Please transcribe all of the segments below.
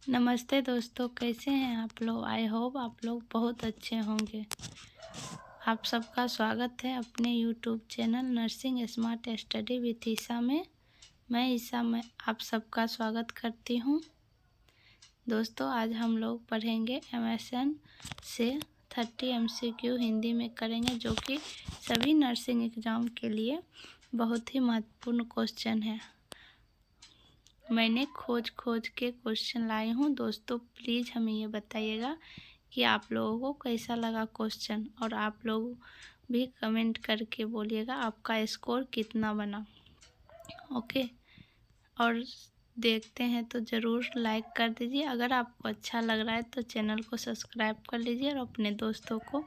नमस्ते दोस्तों, कैसे हैं आप लोग। आई होप आप लोग बहुत अच्छे होंगे। आप सबका स्वागत है अपने YouTube channel nursing smart study with Isa में। मैं ईसा में आप सबका स्वागत करती हूं। दोस्तों, आज हम लोग पढ़ेंगे MSN से 30 MCQ हिंदी में करेंगे, जो कि सभी नर्सिंग एग्ज़ाम के लिए बहुत ही महत्वपूर्ण क्वेश्चन है। मैंने खोज के क्वेश्चन लाई हूँ। दोस्तों, प्लीज़ हमें ये बताइएगा कि आप लोगों को कैसा लगा क्वेश्चन, और आप लोग भी कमेंट करके बोलिएगा आपका स्कोर कितना बना। ओके, और देखते हैं तो ज़रूर लाइक कर दीजिए। अगर आपको अच्छा लग रहा है तो चैनल को सब्सक्राइब कर लीजिए और अपने दोस्तों को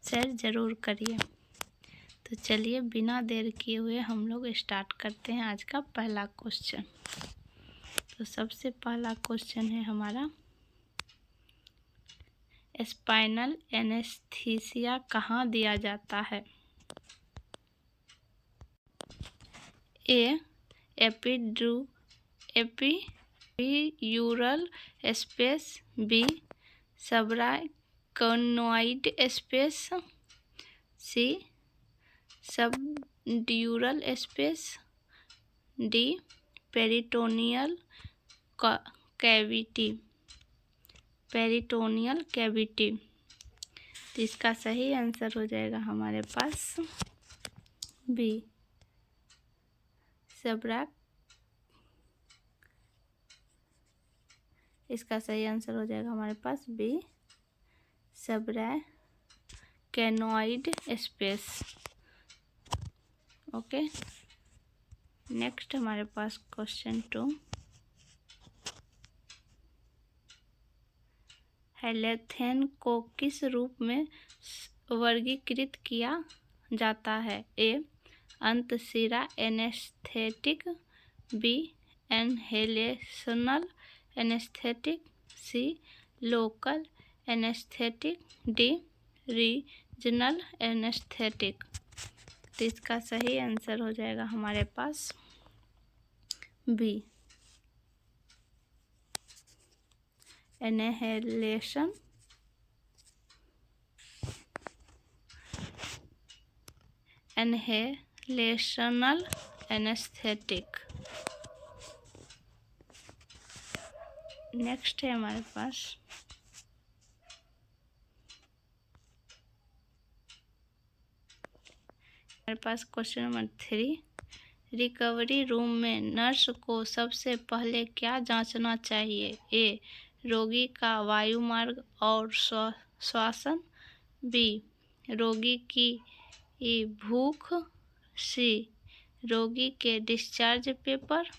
शेयर ज़रूर करिए। तो चलिए, बिना देर किए हुए हम लोग स्टार्ट करते हैं आज का पहला क्वेश्चन। तो सबसे पहला क्वेश्चन है हमारा, स्पाइनल एनेस्थीसिया कहाँ दिया जाता है। A epidural space, B subarachnoid space, C subdural space, D peritoneal cavity. तो इसका सही आंसर हो जाएगा हमारे पास बी इसका सही आंसर हो जाएगा हमारे पास B subarachnoid space. Okay, next हमारे पास क्वेश्चन 2, हैलेथेन को किस रूप में वर्गीकृत किया जाता है। ए अंतशिरा anaesthetic, B inhalational anaesthetic, C local anaesthetic, D regional anaesthetic. तो इसका सही आंसर हो जाएगा हमारे पास बी इनहेलेशनल एनेस्थेटिक। नेक्स्ट है हमारे पास क्वेश्चन नंबर 3, रिकवरी रूम में नर्स को सबसे पहले क्या जांचना चाहिए। ए रोगी का वायुमार्ग और श्वसन, बी रोगी की भूख, सी रोगी के डिस्चार्ज पेपर,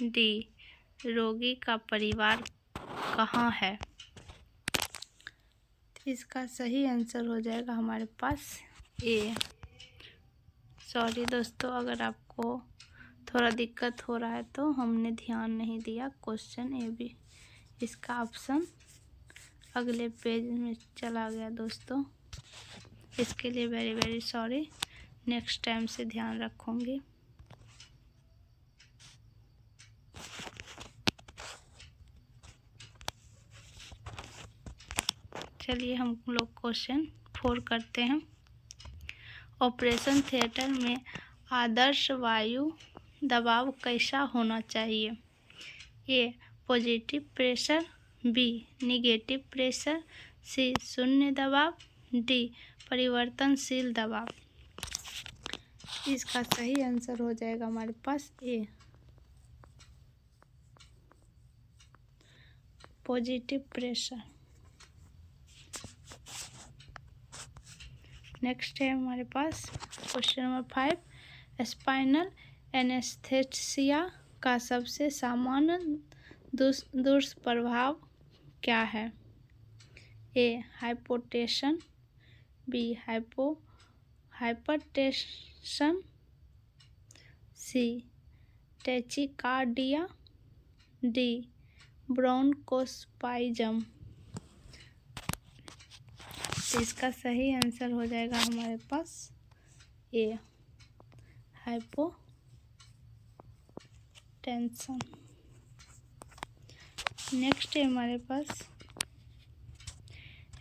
डी रोगी का परिवार कहाँ है। इसका सही आंसर हो जाएगा हमारे पास ए। सॉरी दोस्तों, अगर आपको थोड़ा दिक्कत हो रहा है तो हमने ध्यान नहीं दिया। क्वेश्चन ए बी, इसका ऑप्शन अगले पेज में चला गया दोस्तों। इसके लिए very very sorry, next time से ध्यान रखूँगी। चलिए हम लोग क्वेश्चन 4 करते हैं। ऑपरेशन थिएटर में आदर्श वायु दबाव कैसा होना चाहिए। A positive pressure, B negative pressure, C शून्य दबाव, डी परिवर्तनशील दबाव। इसका सही आंसर हो जाएगा हमारे पास ए पॉजिटिव प्रेशर। नेक्स्ट है हमारे पास क्वेश्चन नंबर 5, स्पाइनल एनेस्थेसिया का सबसे सामान्य दुष्प्रभाव क्या है। ए हाइपोटेंशन, बी हाइपरटेंशन, सी टैचिकार्डिया, डी ब्रोंकोस्पाज्म। तो इसका सही आंसर हो जाएगा हमारे पास ए हाइपोटेंशन। नेक्स्ट है हमारे पास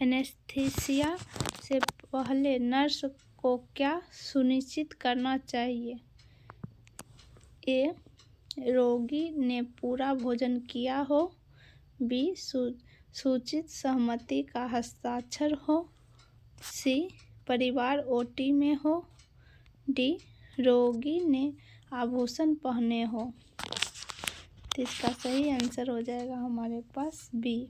एनेस्थीसिया से पहले नर्स को क्या सुनिश्चित करना चाहिए? ए रोगी ने पूरा भोजन किया हो, बी सूचित सहमति का हस्ताक्षर हो, सी परिवार ओटी में हो, डी रोगी ने आभूषण पहने हो। तो इसका सही आंसर हो जाएगा हमारे पास बी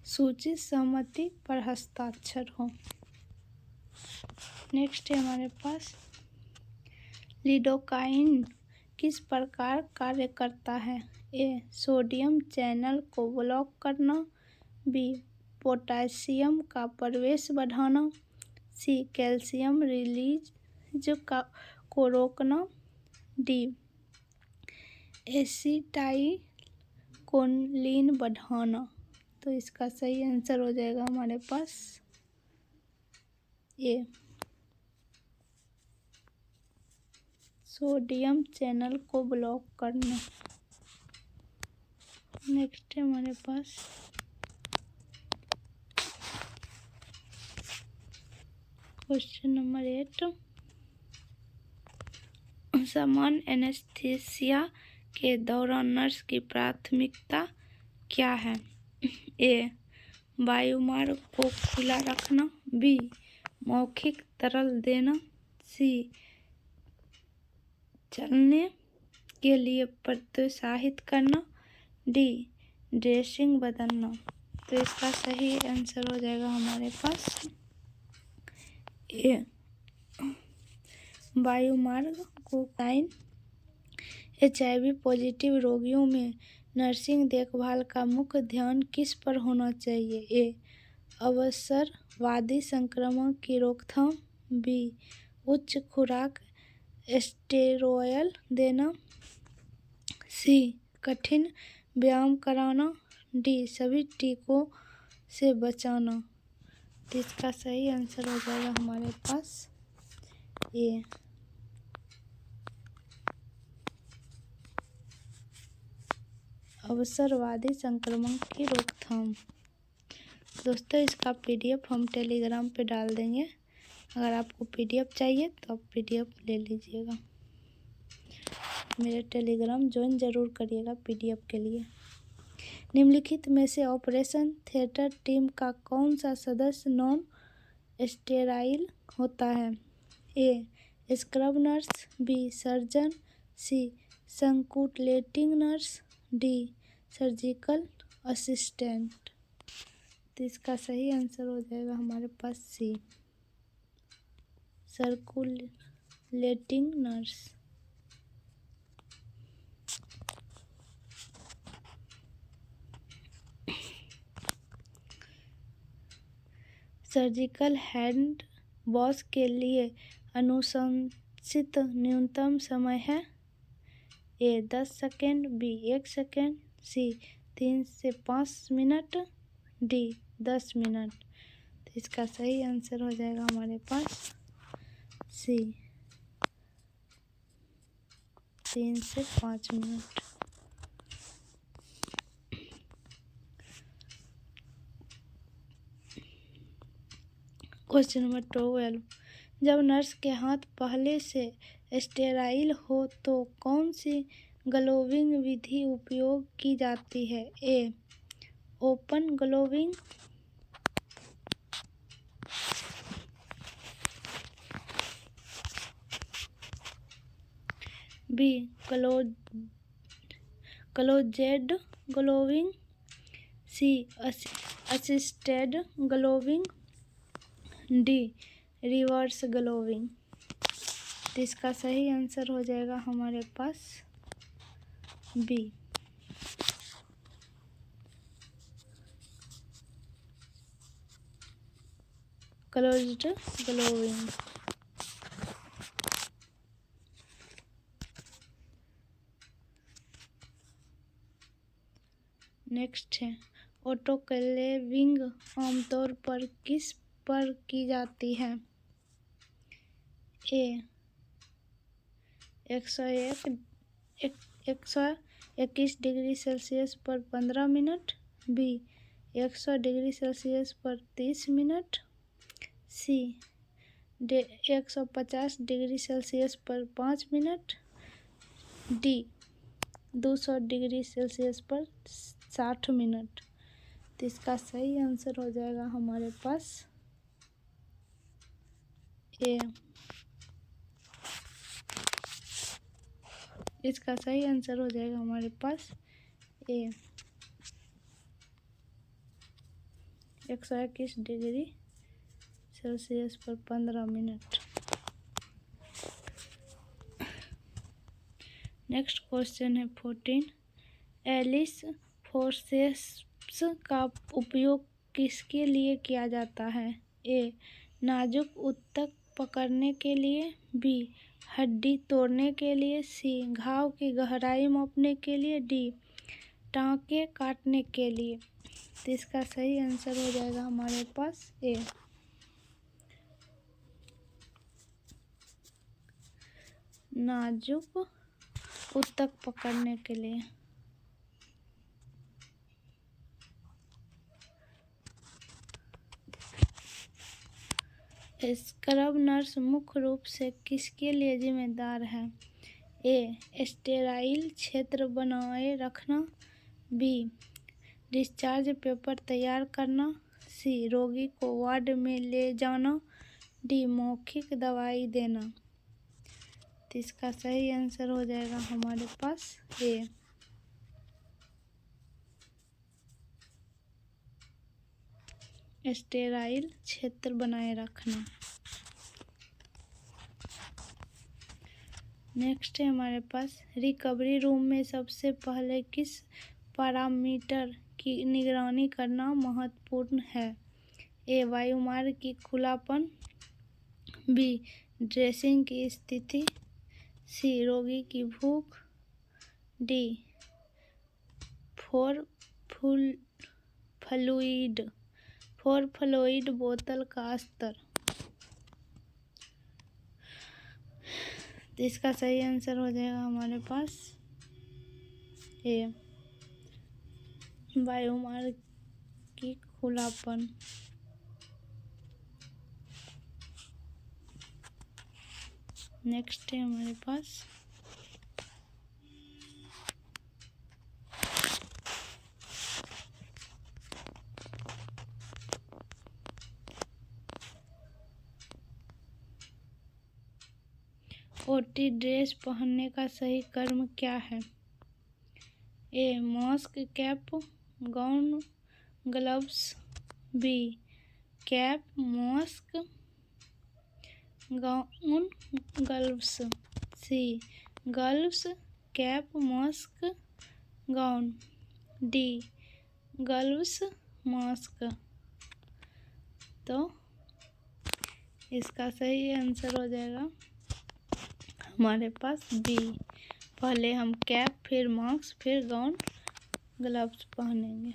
सूचित सहमति पर हस्ताक्षर हो। नेक्स्ट है हमारे पास लिडोकाइन किस प्रकार कार्य करता है? ए सोडियम चैनल को ब्लॉक करना, बी पोटेशियम का प्रवेश बढ़ाना, सी कैल्शियम रिलीज को रोकना, डी एसिटाइलकोलिन बढ़ाना। तो इसका सही आंसर हो जाएगा हमारे पास ए सोडियम चैनल को ब्लॉक करना। नेक्स्ट है हमारे पास क्वेश्चन नंबर 8। सामान्य एनेस्थीसिया के दौरान नर्स की प्राथमिकता क्या है? ए वायुमार्ग को खुला रखना, बी मौखिक तरल देना, सी चलने के लिए प्रोत्साहित करना, डी ड्रेसिंग बदलना। तो इसका सही आंसर हो जाएगा हमारे पास ए वायुमार्ग को लाइन। HIV पॉजिटिव रोगियों में नर्सिंग देखभाल का मुख्य ध्यान किस पर होना चाहिए? ए अवसरवादी संक्रमण की रोकथाम, बी उच्च खुराक स्टेरॉयल देना, सी कठिन व्यायाम कराना, डी सभी टीकों से बचाना। तो इसका सही आंसर हो जाएगा हमारे पास ए अवसरवादी संक्रमण की रोकथाम। दोस्तों इसका PDF हम टेलीग्राम पे डाल देंगे। अगर आपको PDF चाहिए तो आप PDF ले लीजिएगा। मेरे टेलीग्राम ज्वाइन ज़रूर करिएगा PDF के लिए। निम्नलिखित में से ऑपरेशन थिएटर टीम का कौन सा सदस्य नॉन स्टेराइल होता है? A scrub nurse, B surgeon, C circulating nurse, D surgical assistant. तो इसका सही आंसर हो जाएगा हमारे पास C circulating nurse. Surgical hand wash के लिए अनुशंसित न्यूनतम समय है? A 10 second, B 1 second, C 3 से 5 मिनट, डी 10 मिनट। तो इसका सही आंसर हो जाएगा हमारे पास सी 3 से 5 मिनट। Question number 12। जब नर्स के हाथ पहले से स्टेराइल हो तो कौन सी ग्लोविंग विधि उपयोग की जाती है? A open gloving, B closed gloving, C assisted gloving, D reverse gloving. तो इसका सही आंसर हो जाएगा हमारे पास बी क्लोज्ड ग्लोविंग। नेक्स्ट है ऑटोक्लेविंग आमतौर पर किस पर की जाती है? ए 121 डिग्री सेल्सियस पर 15 मिनट, बी 100 डिग्री सेल्सियस पर 30 मिनट, सी 150 डिग्री सेल्सियस पर 5 मिनट, डी 200 डिग्री सेल्सियस पर 60 मिनट। तो इसका सही आंसर हो जाएगा हमारे पास ए। इसका सही आंसर हो जाएगा हमारे पास ए 121 डिग्री सेल्सियस पर 15 मिनट। नेक्स्ट क्वेश्चन है 14। एलिस फोर्सेप्स का उपयोग किसके लिए किया जाता है? ए नाजुक ऊतक पकड़ने के लिए, बी हड्डी तोड़ने के लिए, सी घाव की गहराई मापने के लिए, डी टाँके काटने के लिए। तो इसका सही आंसर हो जाएगा हमारे पास ए नाजुक ऊतक पकड़ने के लिए। स्क्रब नर्स मुख्य रूप से किसके लिए जिम्मेदार है? ए स्टेराइल क्षेत्र बनाए रखना, बी डिस्चार्ज पेपर तैयार करना, सी रोगी को वार्ड में ले जाना, डी मौखिक दवाई देना। तो इसका सही आंसर हो जाएगा हमारे पास ए स्टेराइल क्षेत्र बनाए रखना। नेक्स्ट है हमारे पास रिकवरी रूम में सबसे पहले किस पैरामीटर की निगरानी करना महत्वपूर्ण है? ए वायुमार्ग की खुलापन, बी ड्रेसिंग की स्थिति, सी रोगी की भूख, डी फोर फ्लूइड बोतल का स्तर। तो इसका सही आंसर हो जाएगा हमारे पास ए वायुमार्ग की खुलापन। नेक्स्ट है हमारे पास ओटी ड्रेस पहनने का सही क्रम क्या है? A mask, cap, gown, gloves, B cap, mask, gown, gloves, C gloves, cap, mask, gown, D gloves, mask. तो इसका सही आंसर हो जाएगा हमारे पास बी। पहले हम कैप, फिर मास्क, फिर गाउन, ग्लव्स पहनेंगे।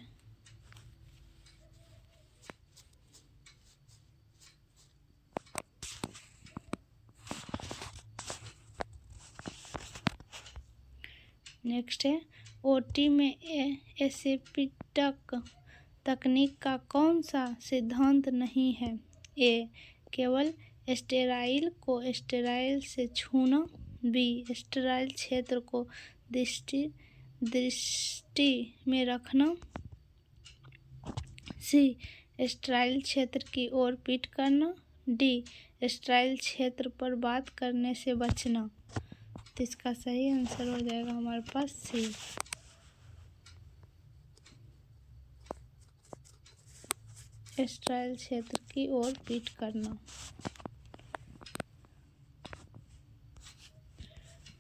नेक्स्ट है ओटी में एसेप्टिक तकनीक का कौन सा सिद्धांत नहीं है? ए केवल स्टेराइल को स्टेराइल से छूना, बी स्टेराइल क्षेत्र को दृष्टि में रखना, सी स्टेराइल क्षेत्र की ओर पीट करना, डी स्टेराइल क्षेत्र पर बात करने से बचना। तो इसका सही आंसर हो जाएगा हमारे पास सी स्टेराइल क्षेत्र की ओर पीट करना।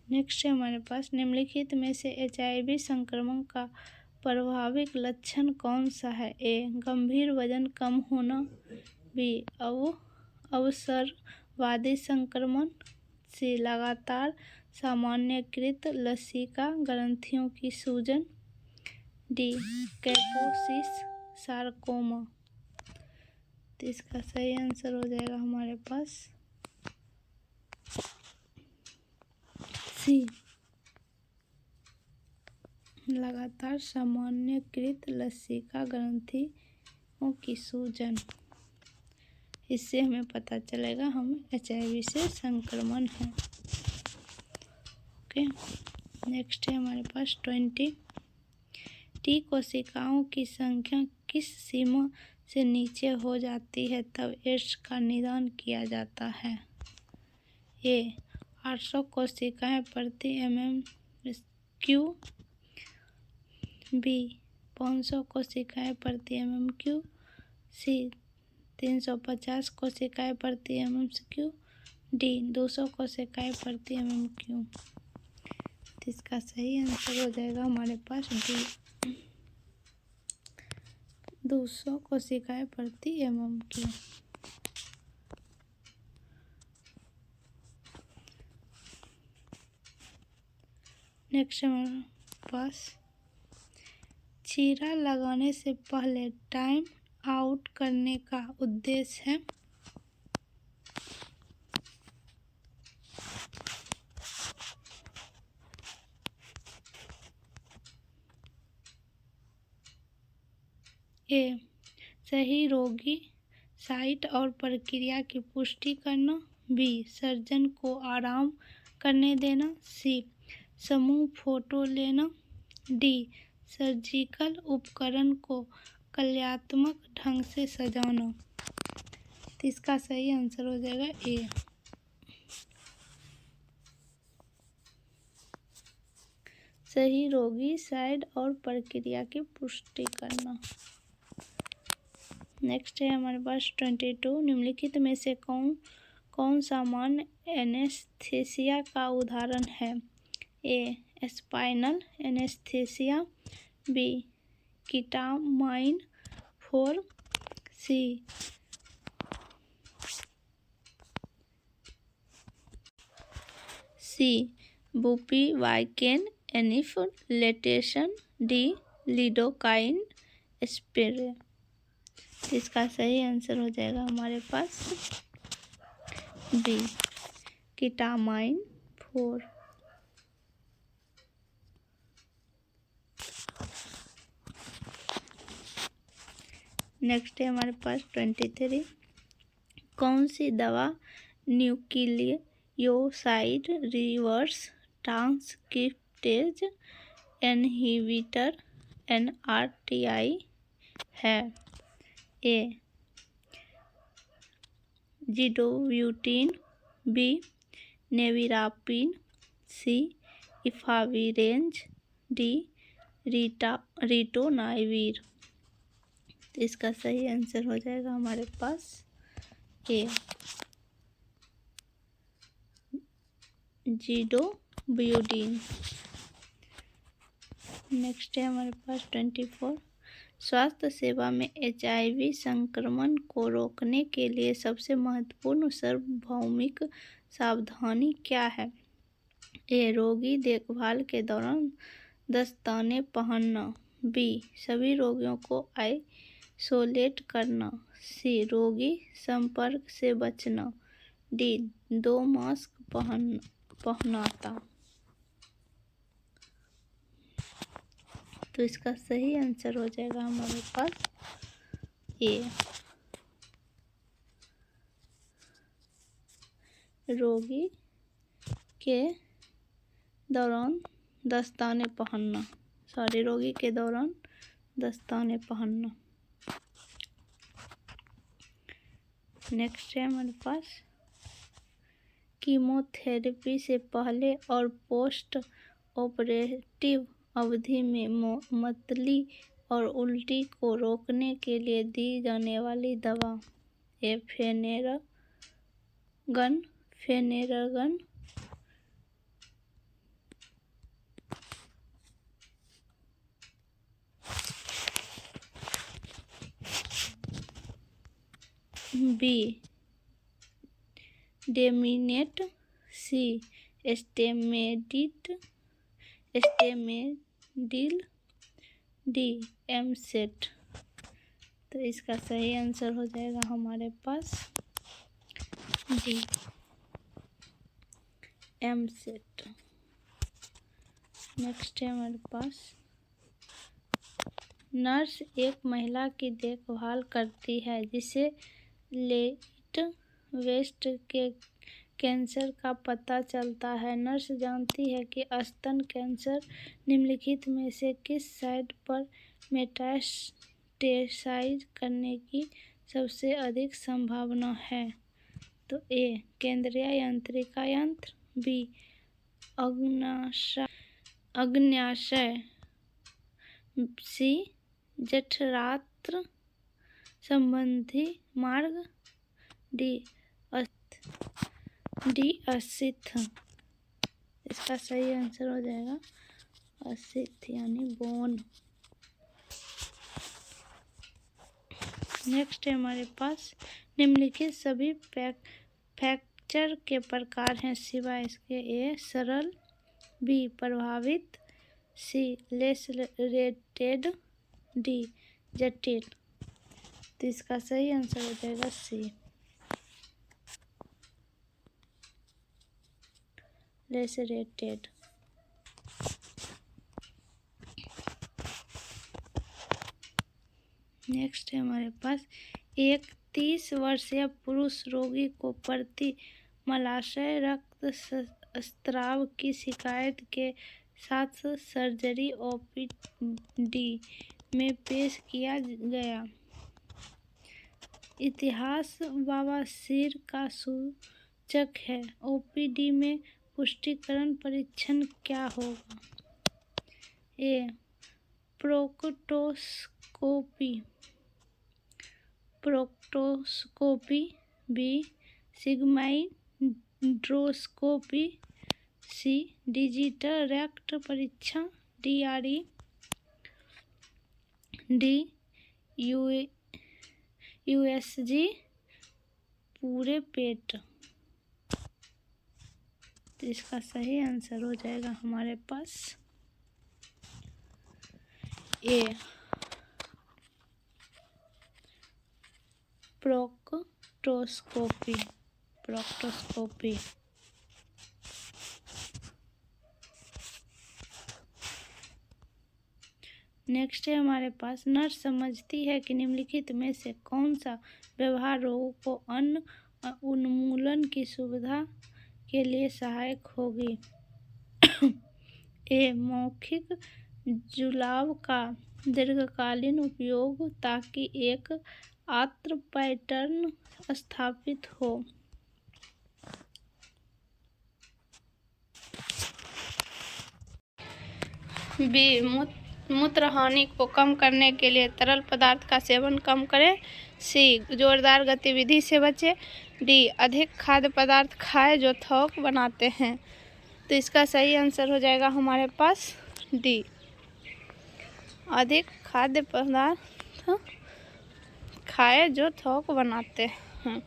नेक्स्ट है हमारे पास निम्नलिखित में से HIV संक्रमण का प्रभावित लक्षण कौन सा है? ए गंभीर वजन कम होना, बी अवसरवादी संक्रमण, सी लगातार सामान्यकृत लसिका ग्रंथियों की सूजन, डी कैपोसिस सार्कोमा। तो इसका सही आंसर हो जाएगा हमारे पास सी, लगातार सामान्यकृत लसिका ग्रंथियों की सूजन। इससे हमें पता चलेगा हम HIV से संक्रमण है। ओके, नेक्स्ट है हमारे पास 20। टी कोशिकाओं की संख्या किस सीमा से नीचे हो जाती है तब एड्स का निदान किया जाता है? ए 800 कोशिकाएं प्रति MMQ, बी 500 कोशिकाएं प्रति MMQ, सी 350 कोशिकाएं प्रति MMQ, डी 200 कोशिकाएं प्रति MMQ। तो इसका सही आंसर हो जाएगा हमारे पास डी 200 कोशिकाएं प्रति MMQ। नेक्स्ट हमारे पास चीरा लगाने से पहले टाइम आउट करने का उद्देश्य है? ए सही रोगी साइट और प्रक्रिया की पुष्टि करना, बी सर्जन को आराम करने देना, सी समूह फोटो लेना, डी सर्जिकल उपकरण को कलात्मक ढंग से सजाना। तो इसका सही आंसर हो जाएगा ए सही रोगी साइड और प्रक्रिया की पुष्टि करना। नेक्स्ट है हमारे पास 22। निम्नलिखित में से कौन सामान्य एनेस्थीसिया का उदाहरण है? ए स्पाइनल एनेस्थीसिया, बी कीटामाइन 4, सी बुपिवाइकेन एनिफलेटेशन, डी लिडोकाइन स्प्रे। इसका सही आंसर हो जाएगा हमारे पास बी कीटामाइन 4। नेक्स्ट है हमारे पास 23। कौन सी दवा nucleoside reverse transcriptase inhibitor NRTI है? ए जिडोब्यूटिन, बी नेविरापिन, सी इफाविरेंज, डी रिटोनाविर। तो इसका सही आंसर हो जाएगा हमारे पास ए जिडोब्यूटिन। नेक्स्ट है हमारे पास 24। स्वास्थ्य सेवा में HIV संक्रमण को रोकने के लिए सबसे महत्वपूर्ण सार्वभौमिक सावधानी क्या है? ए रोगी देखभाल के दौरान दस्ताने पहनना, बी सभी रोगियों को आइसोलेट करना, सी रोगी संपर्क से बचना, डी 2 मास्क पहनाता। तो इसका सही आंसर हो जाएगा हमारे पास ए रोगी के दौरान दस्ताने पहनना, रोगी के दौरान दस्ताने पहनना। नेक्स्ट है हमारे पास कीमोथेरेपी से पहले और पोस्ट ऑपरेटिव अवधि में मतली और उल्टी को रोकने के लिए दी जाने वाली दवा? ए फेनेरगन, बी डेमिनेट, सी स्टेमेडिल, डी एमसेट। तो इसका सही आंसर हो जाएगा हमारे पास डी, एमसेट। नेक्स्ट है हमारे पास, नर्स एक महिला की देखभाल करती है जिसे लेट वेस्ट के कैंसर का पता चलता है। नर्स जानती है कि स्तन कैंसर निम्नलिखित में से किस साइट पर मेटास्टेसाइज करने की सबसे अधिक संभावना है। तो ए, केंद्रीय तंत्रिका यंत्र, बी, अग्न्याशय, सी, जठरांत्र संबंधी मार्ग, डी असिथ। इसका सही आंसर हो जाएगा असिथ यानी बोन। नेक्स्ट है हमारे पास, निम्नलिखित सभी फ्रैक्चर के प्रकार हैं सिवाय इसके। ए, सरल, बी, प्रभावित, सी, लेसरेटेड, डी, जटिल। तो इसका सही आंसर हो जाएगा सी, लेसरेटेड। नेक्स्ट है हमारे पास, एक 30 वर्षीय पुरुष रोगी को प्रति मलाशय रक्तस्राव की शिकायत के साथ सर्जरी ओपीडी में पेश किया गया। इतिहास बवासीर का सूचक है। ओपीडी में पुष्टिकरण परीक्षण क्या होगा। ए, प्रोक्टोस्कोपी, बी, सिग्माइड्रोस्कोपी, सी, डिजिटल रक्त परीक्षण DRE, डी, USG पूरे पेट। तो इसका सही आंसर हो जाएगा हमारे पास ए, प्रोक्टोस्कोपी। नेक्स्ट है हमारे पास, नर्स समझती है कि निम्नलिखित में से कौन सा व्यवहार रोगों को अन्न उन्मूलन की सुविधा के लिए सहायक होगी। ए, मौखिक जुलाब का दीर्घकालीन उपयोग ताकि एक आर्त पैटर्न स्थापित हो। बी, मूत्र हानि को कम करने के लिए तरल पदार्थ का सेवन कम करें। सी, जोरदार गतिविधि से बचें। डी, अधिक खाद्य पदार्थ खाएं जो थोक बनाते हैं। तो इसका सही आंसर हो जाएगा हमारे पास डी, अधिक खाद्य पदार्थ खाएं जो थोक बनाते हैं।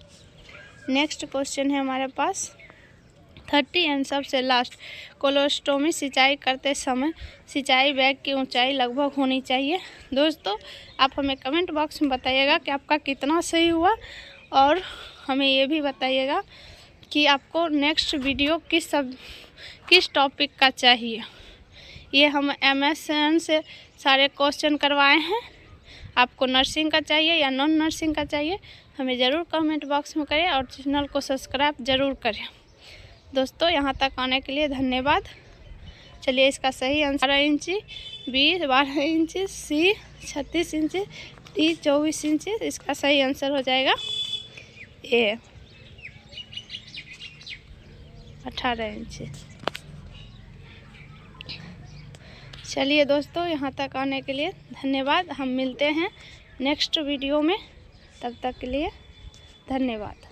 नेक्स्ट क्वेश्चन है हमारे पास 30 एंड सबसे लास्ट, कोलोस्टोमी सिंचाई करते समय सिंचाई बैग की ऊंचाई लगभग होनी चाहिए। दोस्तों आप हमें कमेंट बॉक्स में बताइएगा कि आपका कितना सही हुआ, और हमें ये भी बताइएगा कि आपको नेक्स्ट वीडियो किस टॉपिक का चाहिए। ये हम MSN से सारे क्वेश्चन करवाए हैं। आपको नर्सिंग का चाहिए या नॉन नर्सिंग का चाहिए, हमें ज़रूर कमेंट बॉक्स में करें और चैनल को सब्सक्राइब ज़रूर करें। दोस्तों यहाँ तक आने के लिए धन्यवाद। चलिए इसका सही आंसर 12 इंची, बी 12 इंची, सी 36 इंची, डी 24 इंची। इसका सही आंसर हो जाएगा ए 18 इंची। चलिए दोस्तों यहाँ तक आने के लिए धन्यवाद। हम मिलते हैं नेक्स्ट वीडियो में, तब तक के लिए धन्यवाद।